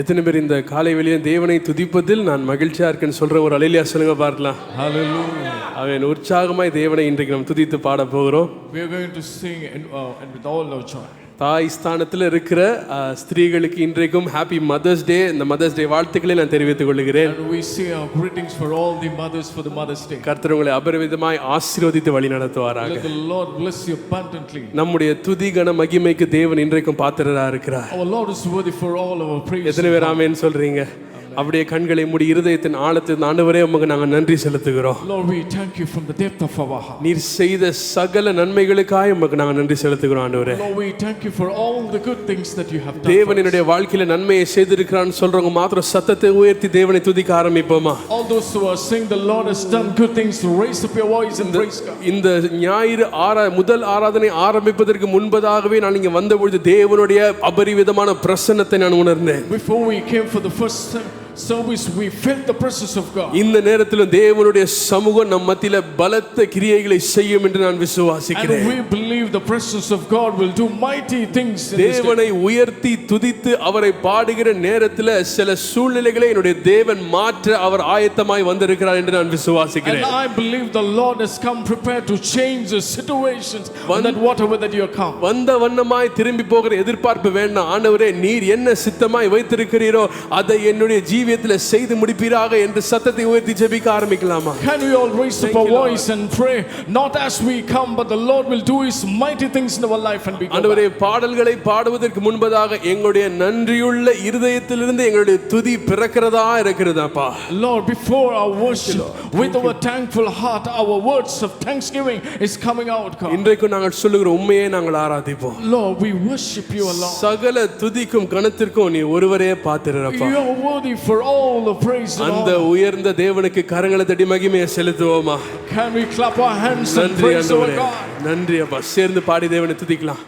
எத்தனை பேர் இந்த காலை வெளியே தேவனை துதிப்பதில் நான் மகிழ்ச்சியா இருக்கேன்னு சொல்ற ஒரு அலையிலியா சொல்லுங்க பார்க்கலாம். Hallelujah. அவன் உற்சாகமாய் தேவனை இன்றைக்கு நம்ம துதித்து பாட போகிறோம். We are going to sing and with all our joy. தாய் ஸ்தானத்தில் இருக்கிற ஸ்திரீகளுக்கு இன்றைக்கும் ஹாப்பி மதர்ஸ் டே. இந்த மதர்ஸ் டே வாழ்த்துக்களை நான் தெரிவித்துக் கொள்கிறேன். And we say our greetings for all the mothers for the Mother's Day. கர்த்தர் உங்களை அபரிவிதமாய் ஆசீர்வதித்து வழி நடத்துவாராக. Let the Lord bless you abundantly. நம்முடைய துதி கன மகிமைக்கு தேவன் இன்றைக்கும் பாத்திரரா இருக்கிறார். Our Lord is worthy for all our praise. எத்தனை பேர் ஆமென் சொல்றீங்க? அப்படியே கண்களை மூடி இருதயத்தின் ஆழத்தில் ஆண்டவரே உமக்கு நாங்கள் நன்றி செலுத்துகிறோம். Lord, we thank you from the depth of our heart. நீர் செய்த சகல நன்மைகளுக்காக உமக்கு நாங்கள் நன்றி செலுத்துகிறோம் ஆண்டவரே. Lord, we thank you for all the good things that you have done. தேவனுடைய வாழ்க்கையில நன்மையை செய்திருக்கிறான்னு சொல்றவங்க மாத்திரம் சத்தத்தை உயர்த்தி தேவனை துதிக்க ஆரம்பிப்போமா? All those who are saying the Lord has done good things, raise up your voice and praise God. இந்த ஞாயிறு முதல் ஆராதனை ஆரம்பிப்பதற்கு முன்பதாகவே நான் இங்க வந்தபொழுது தேவனுடைய அபரிவிதமான பிரசன்னத்தை நான் உணர்ந்தேன். Before we came for the first service, we felt the presence of God. இந்த நேரத்தில் தேவனுடைய சமூகம் நம் மத்தியில பலத்த கிரியைகளை செய்யும் என்று நான் விசுவாசிக்கிறேன். And we believe the presence of God will do mighty things in this day. தேவனை உயர்த்தி துதித்து அவரை பாடுகிற நேரத்தில் சில சூழ்நிலைகளை என்னுடைய தேவன் மாற்ற அவர் ஆயத்தமாய் வந்திருக்கிறார் என்று நான் விசுவாசிக்கிறேன். And I believe the Lord has come prepared to change the situations that whatever that you come. வந்த வண்ணமாய் திரும்பி போகிற எதிர்பார்ப்பு வேண்டாம். ஆண்டவரே நீர் என்ன சித்தமாய் வைத்திருக்கிறீரோ அதை என்னுடைய ஜீவியத்தில் செய்து முடிப்பீராக என்று சத்தத்தை உயர்த்தி ஜெபிக்க ஆரம்பிக்கலாமா? Can we all raise up our voice and pray, not as we come but the Lord will do his mighty things in our life and be glorified. ஆண்டவரே பாடல்களை பாடுவதற்கு முன்பதாக எங்களுடைய நன்றியுள்ள இருதயத்திலிருந்து எங்களுடைய துதி பிறக்கிறதா இருக்கிறதாப்பா. Lord, before our worship with our thankful heart, our words of thanksgiving is coming out, God. இன்றைக்கு நாங்கள் சொல்லுகிற உண்மையை நாங்கள் ஆராதிப்போம். Lord, we worship you alone. சகல துதிக்கும் கனத்திற்கும் நீ ஒருவரே பாத்திரப்பா. You are worthy for all the praise and அந்த honor. உயர்ந்த தேவனுக்கு கரங்களை தட்டி மகிமையை செலுத்துவோமா? Can we clap our hands and நன்றி praise our ஆண்டவரே. God? நன்றி அப்பா. சேர்ந்து பாடி தேவனை துதிக்கலாம்.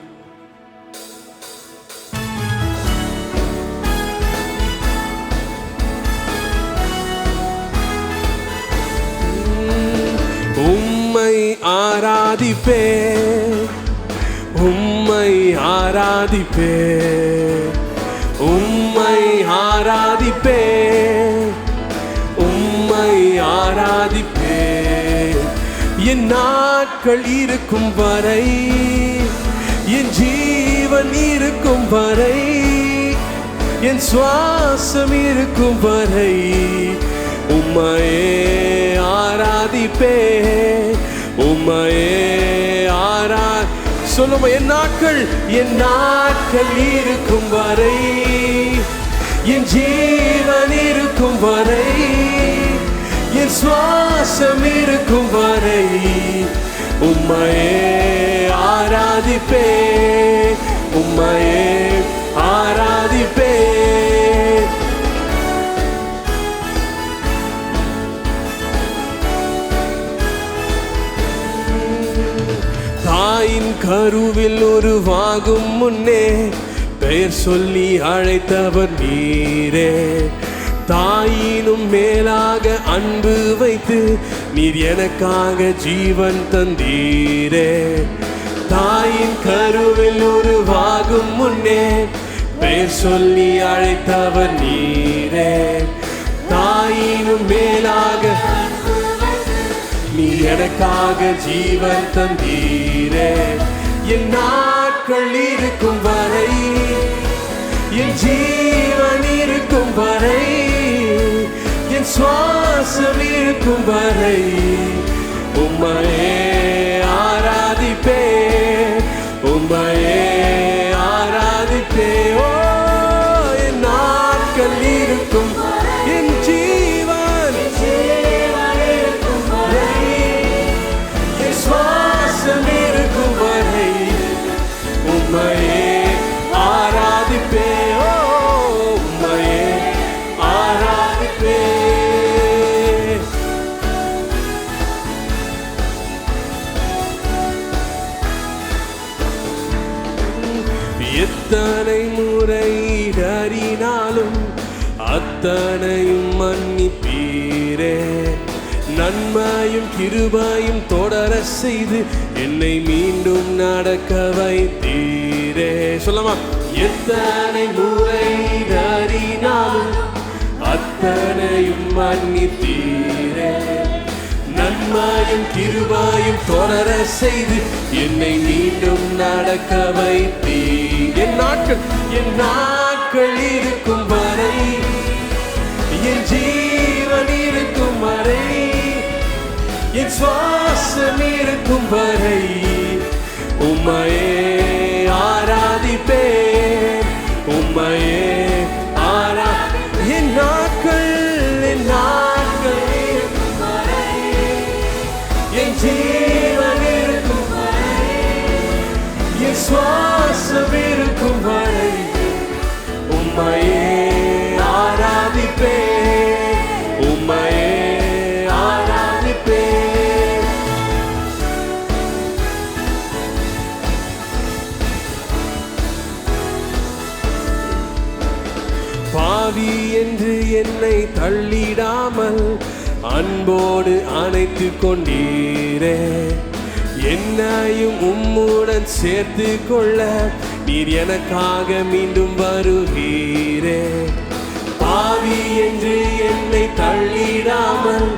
உம்மை ஆராதிப்பே, உம்மை ஆராதிப்பே, உம்மை ஆராதிப்பே, உம்மை ஆராதிப்பே. என் நாட்கள் இருக்கும் வரை, என் ஜீவன் இருக்கும் வரை, என் சுவாசம் இருக்கும் வரை உம்மையே ஆராதிப்பே, உம்மையே சொல்லுமா. என் நாட்கள் இருக்கும் வரை, என் ஜீவன் இருக்கும் வரை, என் சுவாசம் இருக்கும் வரை உம்மையே ஆராதிப்பே, உம்மையே ஆராதிப்பே. தாயின் கருவில் உருவாகும் முன்னே பெயர் சொல்லி அழைத்தவர் நீரே. தாயினும் மேலாக அன்பு வைத்து நீர் எனக்காக ஜீவன் தந்தீரே. தாயின் கருவில் உருவாகும் முன்னே பெயர் சொல்லி அழைத்தவர் நீரே. தாயினும் மேலாக நீ எனக்காக ஜீவன் தந்தீரே. என் நாட்கள் இருக்கும் வரை, என் ஜீவன் இருக்கும் வரை, என் சுவாசம் இருக்கும் வரை உம்மையே ஆராதிப்பே, உம்மையே ஆராதிப்பே. ஓ என் நாட்கள் இருக்கும், என் ஜீவன் இருக்கும் வரை, என் சுவாசம் இருக்கும் வரை உம்மையே ஆராதிப்பே, உம்மையே ஆராதிப்பே. எத்தனை முறை இடறினாலும் அத்தனையும் மன்னிப்பீரே. நன்மையும் கிருபையும் தொடர செய்து என்னை மீண்டும் நடக்க வைத்தீரே. சொல்லமா. எத்தனை முறை தரினாலும் அத்தனையும் மன்னித்தீரே. நன்மையும் கிருபையும் தொடர செய்து என்னை மீண்டும் நடக்க வைத்தீர். என் நாட்கள் இருக்கும் வரை, என் ஜீவன் இருக்கும் வரை, என் சுவாசம் இருக்கும் வரை உம்மையே ஆராதிப்பேன், உம்மையே என் நாட்கள் இருக்கும் வரை, என் ஜீவன் இருக்கும் வரை, என் சுவாசம் இருக்கும் வரை உம்மையே ஆராதிப்பேன், உம்மையே ஆராதிப்பேன். பாவி என்று என்னை தள்ளிடாமல் அன்போடு அணைத்து கொண்டீரே. என்னையும் உம்முடன் சேர்த்து கொள்ள நீர் எனக்காக மீண்டும் வருவீரே. பாவி என்று என்னை தள்ளிடாமல்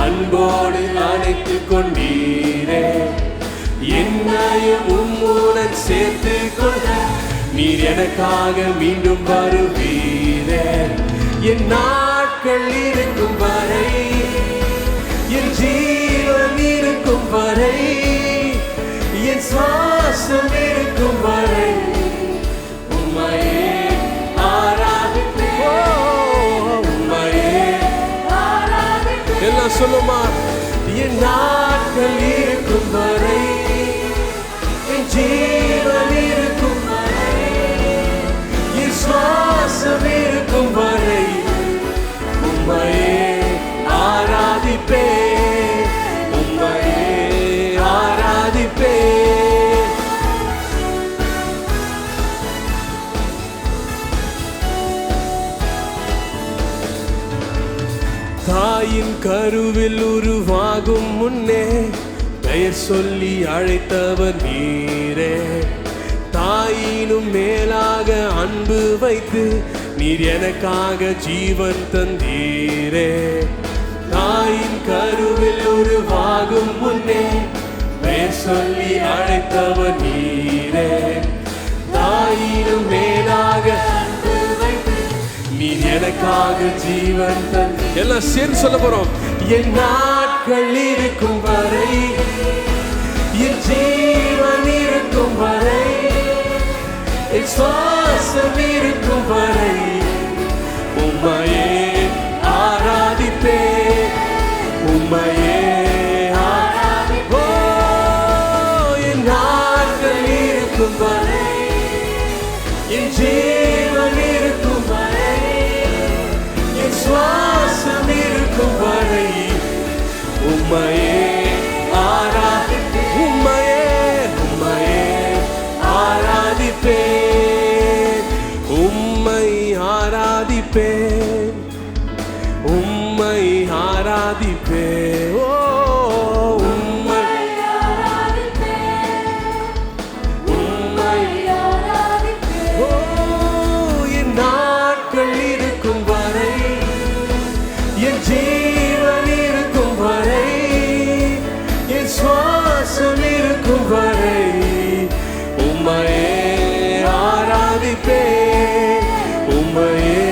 அன்போடு அணைத்து கொண்டீரே. என்னையும் உம்முடன் சேர்த்து கொள்ள நீர் எனக்காக மீண்டும் வருவீரே. என் நாட்கள் இருக்கும் வரை, என் ஜீவன் இருக்கும் வரை, என் சுவாசம் இருக்கும் வரை உம்மையே ஆராதிப்பேன், உம்மையே ஆராதிப்பேன். எல்லாம் சொல்லுமா? என் நாட்கள் இருக்கும் வரை, என் ஜீவன் இருக்கும் வரை, என் சுவாசம் இருக்கும் வரை உம்மையே ஆராதிப்பேன், உம்மையே ஆராதிப்பேன். தாயின் கருவில் உருவாகும் முன்னே பெயர் சொல்லி அழைத்தவர் நீரே. தாயினும் மேலாக அன்பு வைத்து நீர் எனக்காக ஜீவன் தந்தீரே. தாயின் கருவில் உருவாகும் முன்னே பெயர் சொல்லி அழைத்தவர் நீரே. தாயினும் மேலாக அன்பு வைத்து நீர் எனக்காக ஜீவன் தந்தீரே. எல்லாம் சேர்ந்து சொல்ல போறோம். என் நாட்கள் இருக்கும் வரை, என் ஜீவன் இருக்கும் வரை, என் சுவாசம் இருக்கும் வரை உம்மையே ஆராதிப்பேன், உம்மையே ஆராதிப்பேன். என் நாட்கள் இருக்கும் வரை, என் ஜீவன் இருக்கும் வரை, என் சுவாசம் இருக்கும் வரை உம்மையே ஆராதிப்பேன், உம்மையே உம்மையே ஆராதிப்பேன், உம்மை ஆராதிப்பேன், உம்மை ஆராதிப்பேன். ஓ உம்மை ஆராதிப்பேன், உம்மை ஆராதிப்பேன். ஓ என் நாட்கள் இருக்கும் வரை, என் ஜீவன் இருக்கும் வரை, என் சுவாசம் இருக்கும் வரை உம்மையே ஆராதிப்பேன், உம்மையே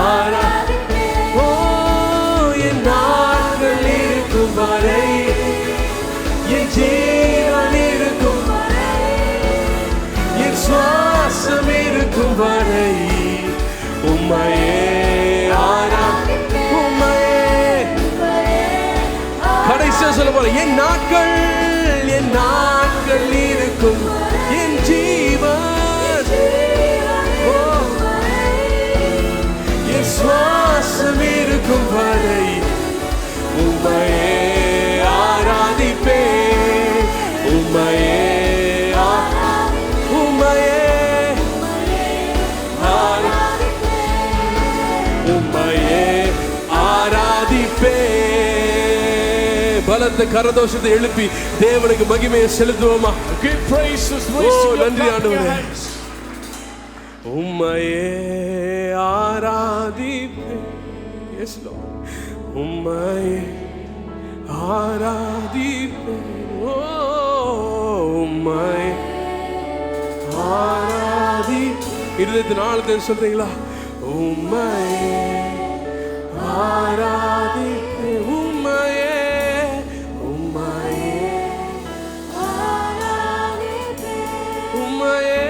ஆராதிப்பேன். ஓ என் நாட்கள் இருக்கும் வரை, என் ஜீவன் இருக்கும் வரை, என் சுவாசம் இருக்கும் வரை உம்மையே ஆராதிப்பேன், உம்மையே. கடைசியா சொல்ல போற, என் நாட்கள் இருக்கும், என் ஜீவன், என் சுவாசம் இருக்கும் வரை உம்மையே ஆராதிப்பேன், உம்மையே உம்மையே உம்மையே ஆராதிப்பேன். பலத்த கரதோஷத்தை எழுப்பி தேவனுக்கு மகிமையை செலுத்துவோமா? Give praises, நன்றி ஆண்டவரே. உம்மையே ஆராதிப்பேன். Yes lord. உம்மையே ஆராதிப்பேன். ஓ உம்மையே இருபத்தி நாலு சொல்றீங்களா? உம்மையே ஆராதிப்பேன். உம்மையே உம்மையே உம்மையே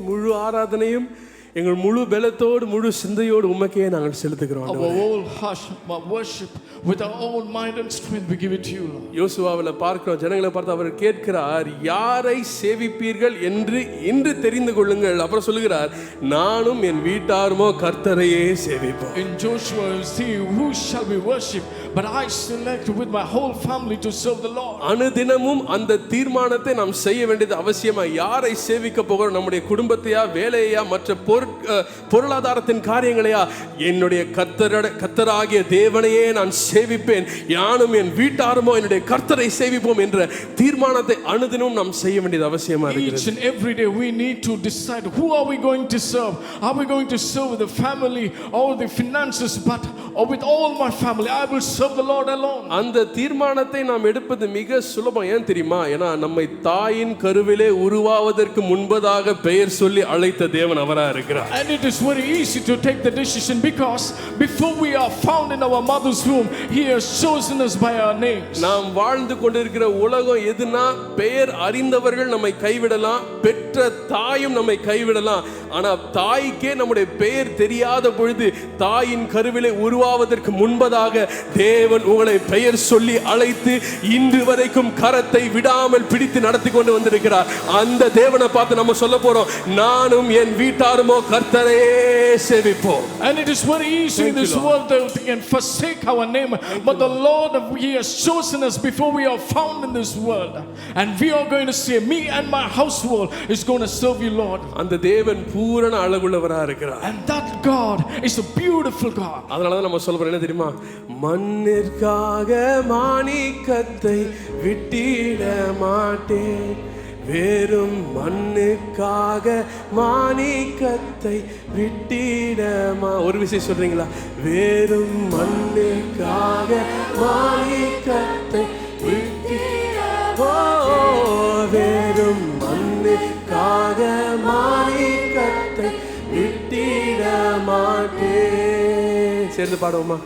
முழு ஆராதனையும் எங்கள் முழு பலத்தோடு முழு சிந்தையோடு உமக்கே நாங்கள் செலுத்துகிறோம். Our whole heart, our worship with our own mind and strength we give it to you, Lord. யோசுவாவில் பார்க்கிறோம், ஜனங்களை பார்த்து அவர் கேட்கிறார், யாரை சேவிப்பீர்கள் என்று இன்று தெரிந்து கொள்ளுங்கள். அப்புறம் சொல்லுகிறார், நானும் என் வீட்டாருமோ கர்த்தரையே சேவிப்போம். In Joshua you see, who shall we worship, but I select with my whole family to serve the Lord. அனுதினமும் அந்த தீர்மானத்தை நாம் செய்ய வேண்டியது அவசியமா. யாரை சேவிக்க போகிறோம்? நம்முடைய குடும்பத்தையா, வேலையா, மற்ற பொருளாதாரத்தின் காரியங்களையா? என்னுடைய கர்த்தராகிய தேவனையே நான் சேவிப்பேன், யானும் என் வீட்டாருமோ என்னுடைய கர்த்தரை சேவிப்போம் என்ற தீர்மானத்தை அனுதினமும் நாம் செய்ய வேண்டியது அவசியமா இருக்கிறது. Each and every day we need to decide, who are we going to serve? Are we going to serve the family or the finances, but or with all my family I will serve the Lord alone? அந்த தீர்மானத்தை நாம் எடுப்பது மிக சுலபம். ஏன் தெரியுமா? ஏன்னா நம்மை தாயின் கருவிலே உருவாவதற்கு முன்பதாக பெயர் சொல்லி அழைத்த தேவன் அவரா இருக்கிறார். And it is very easy to take the decision because before we are found in our mother's womb, He has chosen us by our names. நாம் வாழ்ந்து கொண்டிருக்கிற உலகம் எதுனா, பெயர் அறிந்தவர்கள் நம்மை கைவிடலாம், பெற்ற தாயும் நம்மை கைவிடலாம். ஆனா தாய்க்கே நம்முடைய பெயர் தெரியாத பொழுது, தாயின் கருவிலே உருவாவதற்கு முன்பதாக தேவன் உங்களை பெயர் சொல்லி அழைத்து இன்று வரைக்கும் கரத்தை விடாமல் பிடித்து நடத்தி கொண்டு வந்திருக்கிறார். அந்த தேவனை பார்த்து நம்ம சொல்ல போறோம், நானும் என் வீட்டாருமோ கர்த்தரையே சேவிப்போம். And it is very easy in this world that we can forsake our name, but the Lord, He has chosen us before we are found in this world, and we are going to say, me and my household is going to serve you, Lord. அந்த தேவன் பூரண அழகுள்ளவரா இருக்கிறார். And that God is a beautiful God. அதனால தான் நம்ம சொல்றோம், என்ன தெரியுமா? மண்ணிற்காக மாணிக்கத்தை விட்டிட மாட்டேன், வெறும் மண்ணுக்காக மாணிக்கத்தை விட்டிடமா. ஒரு விஷயம் சொல்றீங்களா? வெறும் மண்ணுக்காக மாணிக்கத்தை விட்டிடமா, வெறும் மண்ணுக்காக மாணிக்கத்தை விட்டிட மாட்டேன். சேர்ந்து பாடுவோமா?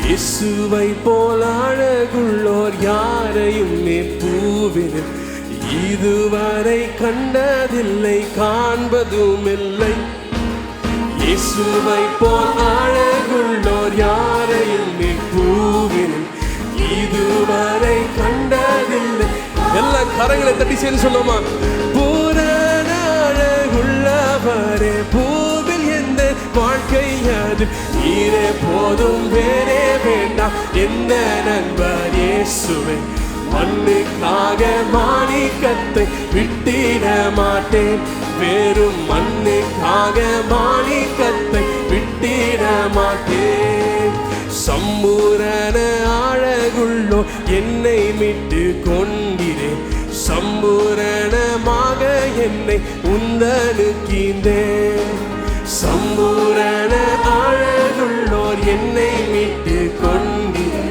இயேசுவை போல் அழகுள்ளோர் யாரையும் பூவில் இதுவரை கண்டதில்லை, காண்பதும் இல்லை. இயேசுவை போல் அழகுள்ளோர் யாரையும் பூவில் இதுவரை கண்டதில்லை. எல்லா கரங்களை தட்டி சேர்ந்து சொல்லுமா? பூரண அழகுள்ளவரே, பூவில் எந்த வாழ்க்கை அது, நீரே போதும் வேறே வேண்டாம். எந்த நண்பர் இயேசுவே, மண்ணுக்காக மாணிக்கத்தை விட்டிட மாட்டேன், வெறும் மண்ணுக்காக மாணிக்கத்தை விட்டிட மாட்டேன். சம்பூரண அழகுள்ளோ என்னை மீட்டு கொண்டிரேன், சம்பூரணமாக என்னை உந்தனுக்கின்றேன். சம்பூரண அழகுள்ளோர் என்னை மீட்டு கொண்டீர்,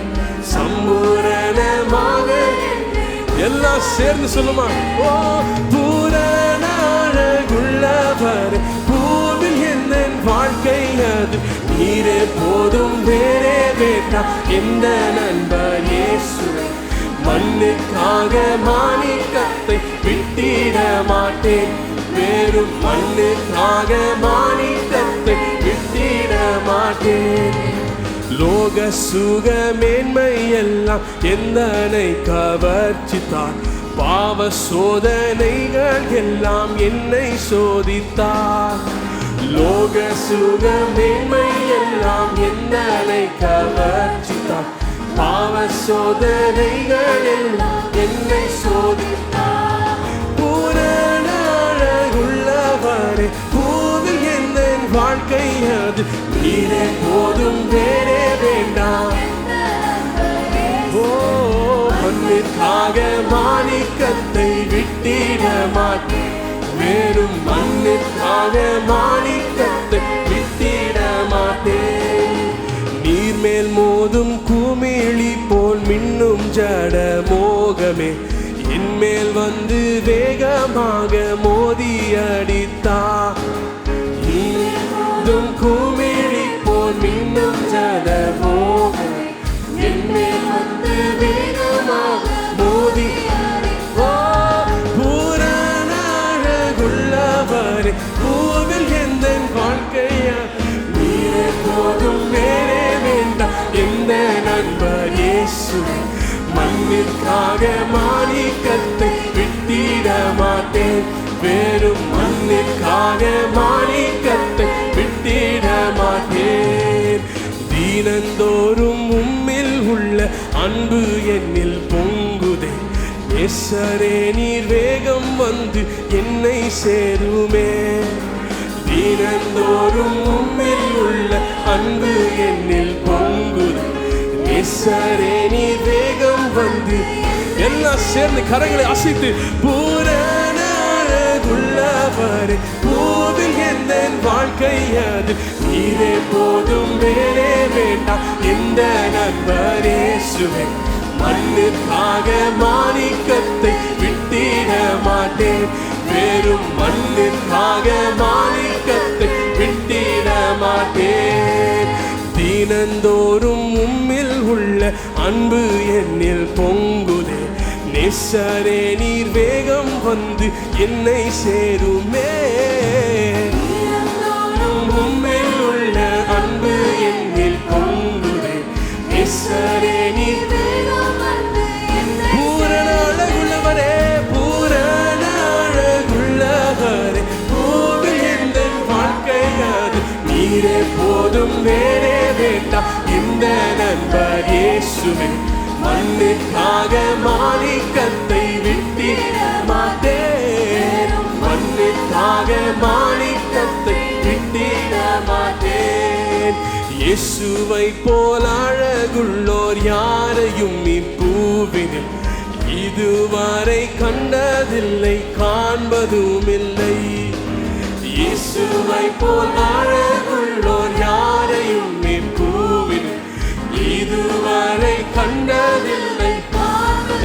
சம்பூரணமாக. எல்லாம் சேர்ந்து சொல்லுமா? ஓ பூரண அழகுள்ளவர், பூவில் எந்த வாழ்க்கை அது, நீரே போதும் வேறே வேண்டாம். எந்த நண்பர் இயேசுவே, மண்ணுக்காக மாணிக்கத்தை விட்டிட மாட்டேன், வெறும் மண்ணுக்காக மாணிக்கத்தை விட்டிட மாட்டேன். லோக சுக மேன்மை எல்லாம் எந்தனை கவர்ச்சித்தான், பாவ சோதனைகள் எல்லாம் என்னை சோதித்தார். லோக சுக மேன்மை எல்லாம் என்னை கவர்ச்சித்தார். பாவ சோதனைகள் எல்லாம் என்னை சோதித்தார். பூரண அழகுள்ளவரே பூவில் எந்த வாழ்க்கை அது நீரே போதும் வேறே வேண்டாம். ஓ மண்ணிற்காக மாணிக்கத்தை விட்டிட மாட்டேன். வேறும் மண்ணிற்காக மாணிக்கத்தை விட்டிட மாட்டேன். நீர்மேல் மோதும் குமிழி போல் மின்னும் ஜட மோகமே என்மேல் வந்து வேகமாக மோதி அடித்தார். குமிழி போல் மின்னும் ஜட மோகமே என்மேல் வந்து வேகமாக மோதி பூரண அழகுள்ளவரே பூவில் எந்த வாழ்க்கையா நீரே போதும் வேறே வேண்டாம். எந்த நண்பர் இயேசுவே மண்ணிற்காக மாணிக்கத்தை விட்டிட மாட்டேன். வேறும் மண்ணிற்காக மாணிக்கத்தை விட்டிட மாட்டேன். தீனந்தோறும் உம்மில் உள்ள அன்பு என்னில் பொங்குதே. நேசரே நீர் வேகம் வந்து என்னை சேருமே. தீனந்தோறும் உம்மில் உள்ள அன்பு என்னில் பொங்குதே. நேசரே நீர் வேகம் வந்து எல்லாம் சேர்ந்து கரங்களை அசைத்து பூரண அழகுள்ளவரே பூவில் எந்த வாழ்க்கை அது நீரே போதும் வேறே வேண்டாம். எந்த நண்பர் இயேசுவே மண்ணிற்காக மாணிக்கத்தை விட்டிட மாட்டேன். வேறும் மண்ணிற்காக மாணிக்கத்தை விட்டிட மாட்டேன். தீனந்தோறும் உம்மில் உள்ள அன்பு என்னில் பொங்குதே. நேசரே நீர் வேகம் வந்து என்னை சேருமே. உம்மில் உள்ள அன்பு என்னில் பொங்குதே. நேசரே நீர் பூரண அழகுள்ளவரே பூரண அழகுள்ளவரே பூவில் எந்த வாழ்க்கை அது நீரே போதும் வேறே வேண்டாம். இந்த நண்பர் இயேசுவே மண்ணிற்காக மாணிக்கத்தை விட்டிட மாட்டேன். மண்ணிற்காக மாணிக்கத்தை விட்டிட மாட்டேன். இயேசுவை போல் அழகுள்ளோர் யாரையும் இப்பூவினில் இதுவரை கண்டதில்லை காண்பதும் இல்லை. இயேசுவை போல் அழகுள்ளோர் யாரையும் இப்பூவினில் இதுவரை கண்டதில்லை.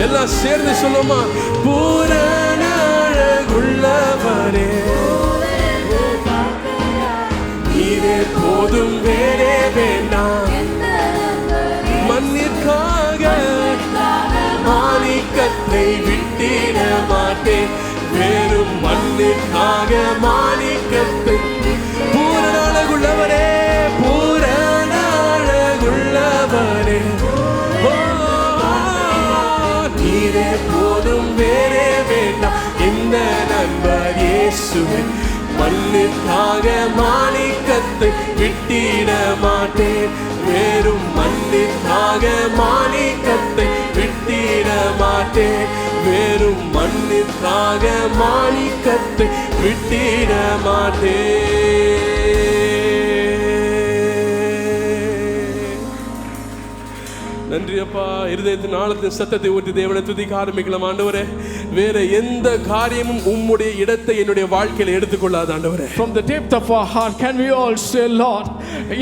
எல்லாம் சேர்ந்து சொல்லுமா பூரண அழகுள்ளவரே நீரே போதும் வேறே வேண்டாம். மண்ணிற்காக மாணிக்கத்தை விட்டிட மாட்டேன். வேறும் மண்ணிற்காக மாணிக்கத்தை பூரண அழகுள்ளவரே பூரண அழகுள்ளவரே நீரே போதும் வேறே வேண்டாம். இந்த நண்பர் இயேசுவே மண்ணிற்காக மாணிக்கத்தை விட்டிட மாட்டேன். வேறும் மண்ணிற்காக மாணிக்கத்தை விட்டிட மாட்டேன். வேறும் மண்ணிற்காக மாணிக்கத்தை விட்டிட மாட்டேன். நன்றி அப்பா. இருதயத்தின் ஆழத்தின் சத்தத்தை ஊற்றி தேவனை துதிக்க ஆரம்பிக்கலாம். ஆண்டவரே வேற எந்த காரியமும் உம்முடைய இடத்தை என்னுடைய வாழ்க்கையில எடுத்துக்கொள்ளாத ஆண்டவரே. From the depth of our heart can we all say, Lord,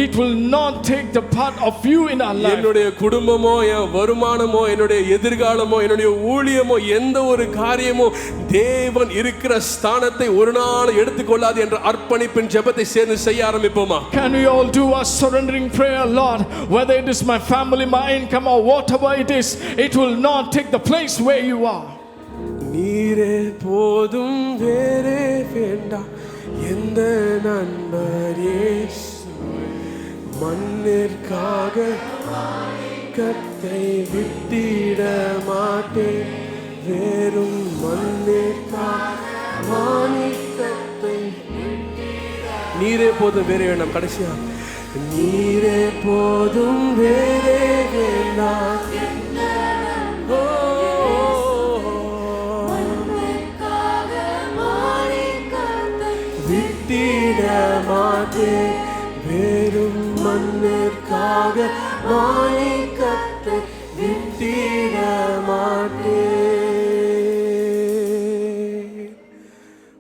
it will not take the part of you in our life. என்னுடைய குடும்பமோ என் வருமானமோ என்னுடைய எதிர்காலமோ என்னுடைய ஊழியமோ எந்த ஒரு காரியமோ தேவன் இருக்கிற ஸ்தானத்தை ஒரு நாள் எடுத்துக்கொள்ளாது என்ற அர்ப்பணிப்பின் ஜெபத்தை சேர்ந்து செய்ய ஆரம்பிப்போமா? Can we all do a surrendering prayer, Lord, whether it is my family, my income or whatever it is, it will not take the place where you are. நீரே போதும் வேறே வேண்டாம். எந்த நண்பர் இயேசுவே மண்ணிற்காக கத்தை விட்டிட மாட்டேன். வேறும் மண்ணிற்காக மாணிக்கத்தை நீரே போதும் வேற வேண்டாம். கடைசியா நீரே போதும் வேறே வேண்டாம். விட்டிட மாட்டேன் வேறும் மண்ணிற்காக மாணிக்கத்தை விட்டிட மாட்டேன்.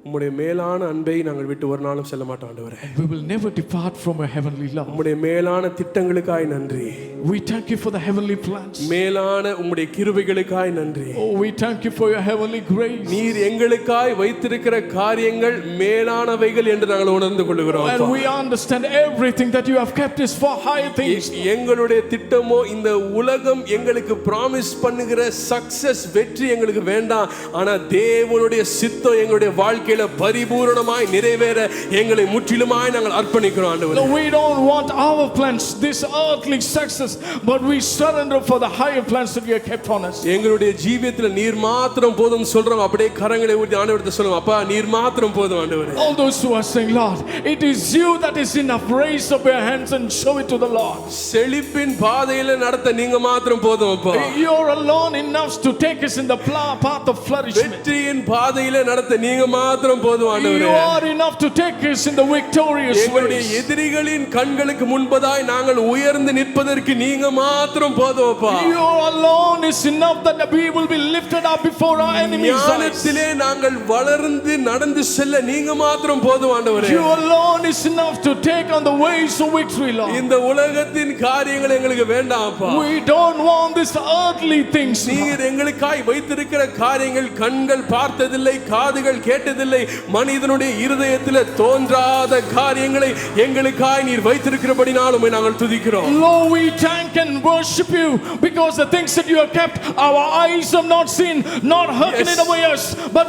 உம்முடைய மேலான அன்பை நாங்கள் விட்டு ஒரு நாளும் செல்ல மாட்டோம் ஆண்டவரே. We will never depart from your heavenly love. உம்முடைய மேலான திட்டங்களுக்காய் நன்றி. We thank you for the heavenly plans. மேலான உம்முடைய கிருபைகளுக்காய் நன்றி. Oh, we thank you for your heavenly grace. நீர் எங்களுக்காய் வைத்திருக்கிற காரியங்கள் மேலானவைகள் என்று நாங்கள் உணர்ந்து கொள்கிறோம். And we understand everything that you have kept is for higher things. எங்களுடைய திட்டமோ இந்த உலகம் எங்களுக்கு ப்ராமிஸ் பண்ணுகிற சக்சஸ் வெற்றி எங்களுக்கு வேண்டாம். ஆனா தேவனுடைய சித்தம் எங்களுடைய வாழ்க்கையில பரிபூரணமாய் நிறைவேற எங்களை முற்றிலுமாய் நாங்கள் அர்ப்பணிக்கிறோம் ஆண்டவரே. No, we don't want our plans, this earthly success, but we surrender for the higher plans that you have kept on us. எங்களுடைய ஜீவியத்துல நீர் மாத்திரம் போதும் சொல்றோம். அப்படியே கரங்களை ஊதி ஆண்டவரே சொல்லுவோம், அப்பா நீர் மாத்திரம் போதும் ஆண்டவரே. All those who are saying, Lord, it is you that is enough. Raise up your hands and show it to the Lord. செழிப்பின் பாதையில நடத்த நீங்க மாத்திரம் போதும் அப்பா. You're alone enough to take us in the path of flourishment. வெற்றியின் பாதையில நடத்த நீங்க மாத்திரம் போதும் ஆண்டவரே. You are enough to take us in the victorious way. எங்களுடைய எதிரிகளின் கண்களுக்கு முன்பதாய் நாங்கள் உயர்ந்து நிற்பதற்கு நீங்க மாத்திரம் போதும் அப்பா. You alone is enough that we will be lifted up before our enemies. ஞானத்திலே நாங்கள் வளர்ந்து நடந்து செல்ல நீங்க மாத்திரம் போதும் ஆண்டவரே. You alone is enough to take on the ways of victory, Lord. இந்த உலகத்தின் காரியங்கள் எங்களுக்கு வேண்டாம் அப்பா. We don't want this earthly things. நீர் எங்களுக்காய் வைத்திருக்கிற காரியங்கள் கண்கள் பார்த்ததில்லை, காதுகள் கேட்டதில்லை, மனிதனுடைய இருதயத்தில் தோன்றாத காரியங்களை எங்களுக்காய் நீர் வைத்திருக்கிறபடினால் உம்மை நாங்கள் துதிக்கிறோம். Lord, we thank and worship you because the things that you have kept, our eyes have not seen, not heard in our ears, but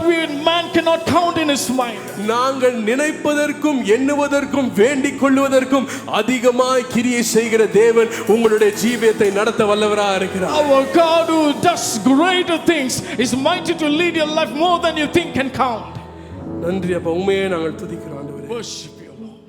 man cannot count in his mind. நாங்கள் நினைப்பதற்கும் எண்ணுவதற்கும் வேண்டிக் கொள்வதற்கும் அதிகமாய் கிரியை செய்கிற தேவன் உங்களுடைய ஜீவியத்தை நடத்த வல்லவராக இருக்கிறார். Our God who does greater things is mighty to lead your life more than you think can count. நன்றி அப்பா, உண்மையே நாங்கள் துதிக்கிறோம் ஆண்டவரே. Worship you, Lord.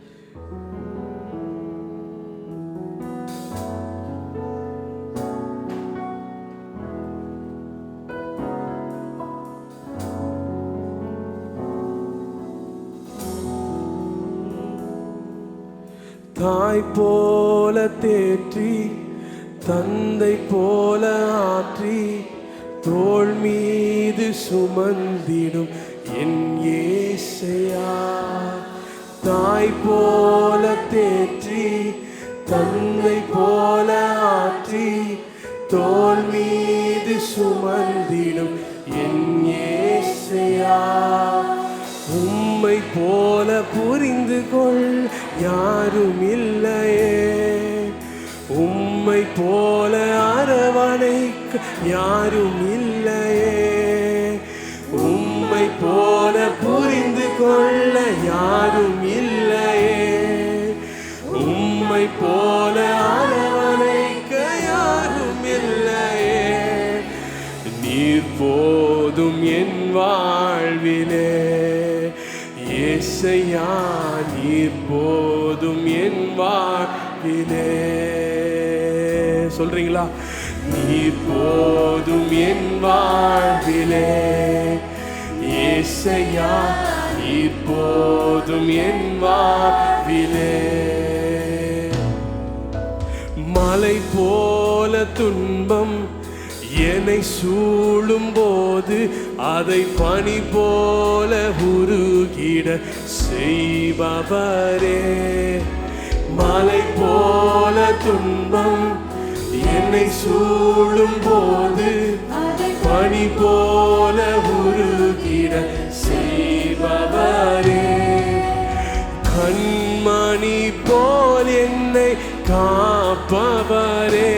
தாய் போல தேற்றி தந்தை போல ஆற்றி தோள் மீது சுமந்திடும் என் இயேசையா. தாய் போல தேற்றி தந்தை போல ஆற்றி தோள் மீது சுமந்திடும் என் இயேசையா. உம்மை போல புரிந்து கொள் யாரும் இல்லையே, உம்மை போல அரவணைக்க யாரும் இல்லையே, உம்மை போல புரிந்து கொள்ள யாரும் இல்லையே, உம்மை போல அரவணைக்க யாரும் இல்லையே. நீர் போதும் என் வாழ்விலே இயேசையா, நீர் போதும் என் வாழ்விலே. சொல்றீங்களா? நீர் போதும் என் வாழ்விலே இயேசையா, நீர் போதும் என் வாழ்விலே. மலை போல துன்பம் என்னை சூழும் போது அதை பனி போல உருகிட செய்பவரே. மலை போல துன்பம் என்னை சூழும் போது பனி போல உருகிட செய்பவரே. கண்மணி போல் என்னை காப்பவரே,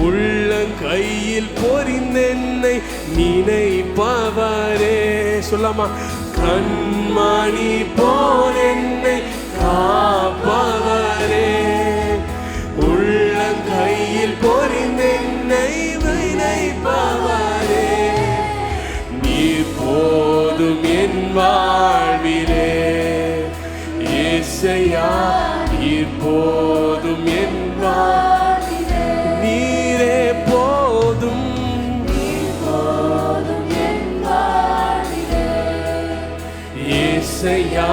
உள்ளங்கையில் பொறிந்தென்னை நினைப்பவரே. சொல்லாமா? கண்மணி போல் என்னை காப்பவரே, உள்ளங்கையில் பொறிந்தென்னை நினைப்பவரே. வாழ்விலே. ஏசையா நீர் போதும் என் வாழ்விலே. நீரே போதும் ஏசையா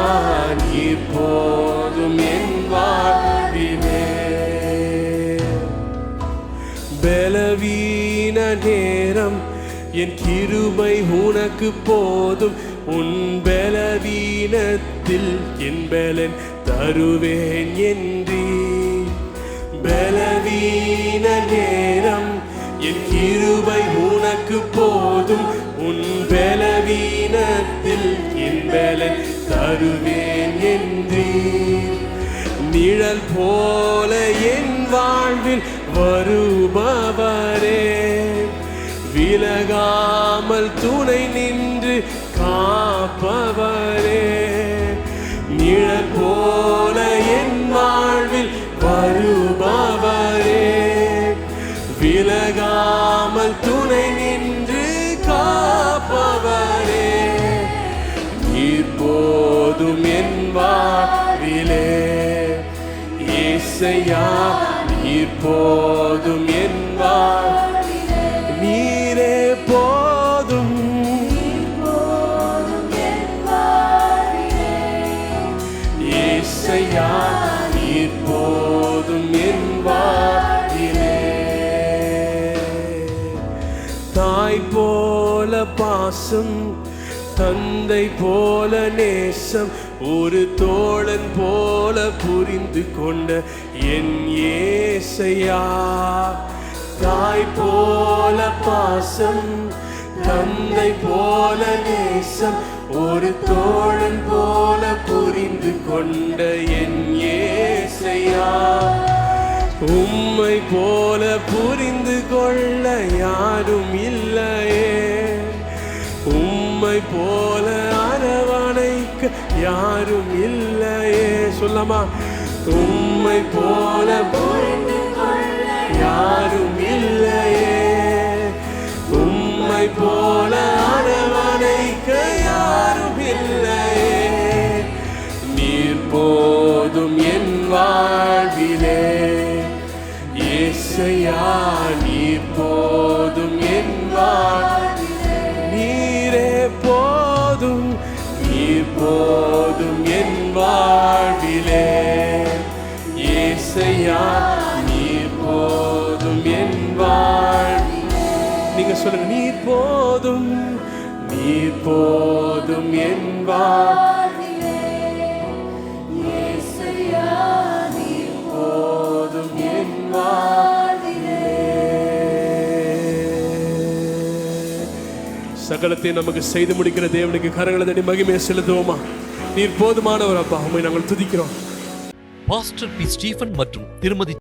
நீர் போதும் என் வாழ்விலே. பலவீன நேரம் என் கிருபை உனக்கு போதும். உன் பலவீனத்தில் என் பலன் தருவேன் என்றீர். பலவீன நேரம் என் கிருபை உனக்கு போதும். உன் பலவீனத்தில் என் பலன் தருவேன் என்றீர். நிழல் போல என் வாழ்வில் வருபவரே, விலகாமல் துணை நின்று காப்பவரே. நிழல் போல என் வாழ்வில் வருபவரே, விலகாமல் துணை நின்று காப்பவரே. நீர் போதும் என் வாழ்விலே. ஏசையா நீர் போதும் என் வாழ்விலே. நீரே போதும் ஏசையா நீர் போதும் என் வாழ்விலே. தாய் போல பாசம், தந்தை போல நேசம், ஒரு தோழன் போல புரிந்து கொண்ட என் ஏசையா. தாய் போல பாசம், தந்தை போல நேசம், ஒரு தோழன் போல புரிந்து கொண்ட என் ஏசையா. உம்மை போல புரிந்து கொள்ள யாரும் இல்லையே, உம்மை போல அரவணைக்க யாரும் இல்லையே. சொல்லமா, உம்மை போல புரிந்து கொள்ள யாரும் இல்லையே, உம்மை போல அரவணைக்க யாரும் இல்லையே. நீர் போதும் என் வாழ்விலே. ஏசையா நீர் போதும் என் வாழ்விலே. நீரே போதும், நீர் போதும் என் வாழ்விலே. ஏசையா நீர் போதும் என் வாழ்விலே. நீங்க சொல்லுங்க, நீர் போதும், நீர் போதும் என் வாழ்விலே. ஏசையா நீர் போதும் என் வாழ்விலே. சகலத்தை நமக்கு செய்து முடிக்கிற தேவனுக்கு கரங்களை தட்டி மகிமையை செலுத்துவோமா? நீர் போதுமானவர் அப்பா, உம்மை நாங்கள் துதிக்கிறோம். Pastor B. ஸ்டீபன் மற்றும் திருமதி